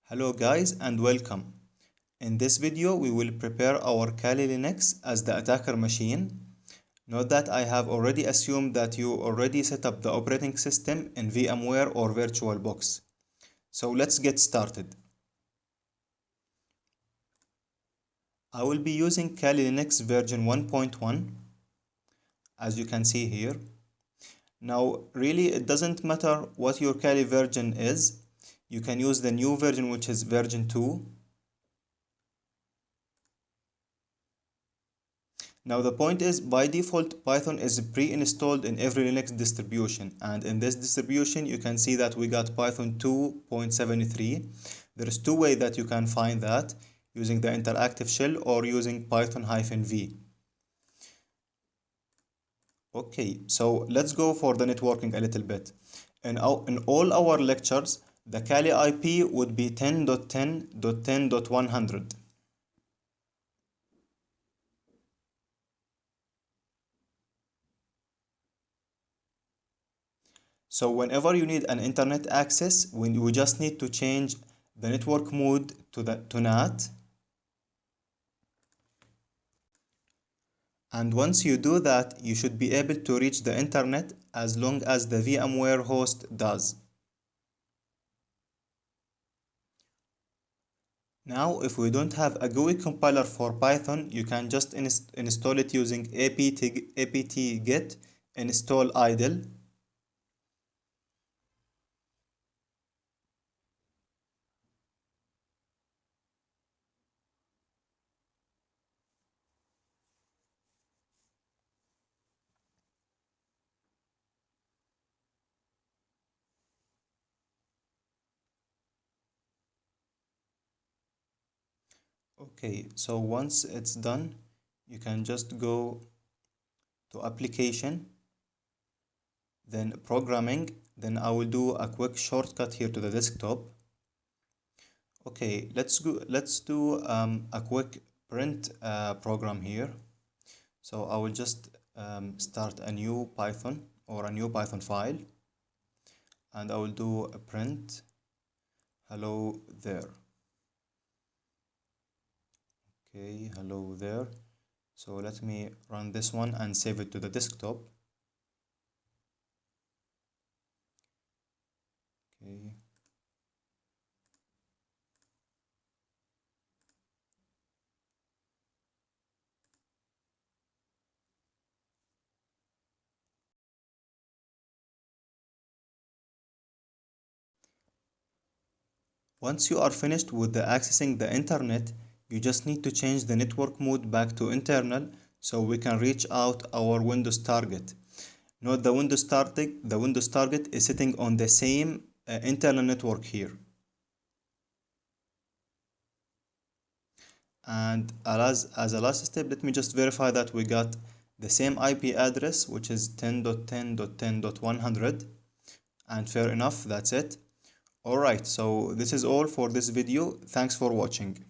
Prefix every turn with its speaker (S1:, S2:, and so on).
S1: Hello guys and welcome. In this video we will prepare our Kali Linux as the attacker machine. Note that I have already assumed that you already set up the operating system in VMware or VirtualBox. So let's get started. I will be using Kali Linux version 1.1 as you can see here. Now really it doesn't matter what your Kali version is. You can use the new version which is version 2. Now the point is, by default Python is pre-installed in every Linux distribution, and in this distribution you can see that we got Python 2.73. There is two ways that you can find that, using the interactive shell or using Python-v. Okay, so let's go for the networking a little bit. In all our lectures, the Kali IP would be 10.10.10.100. So whenever you need an internet access, when you just need to change the network mode to NAT. And once you do that, you should be able to reach the internet as long as the VMware host does. Now, if we don't have a GUI compiler for Python, you can just install it using apt-get install idle. Okay, so once it's done, you can just go to application, then programming, then I will do a quick shortcut here to the desktop. Okay, let's do a quick print program here. So I will just start a new Python or a new Python file, and I will do a print hello there. Okay, hello there. So let me run this one and save it to the desktop. Okay. Once you are finished with accessing the internet, you just need to change the network mode back to internal so we can reach out our Windows target. Note the Windows target is sitting on the same internal network here. And as a last step, let me just verify that we got the same IP address, which is 10.10.10.100, and fair enough, that's it. Alright, so this is all for this video. Thanks for watching.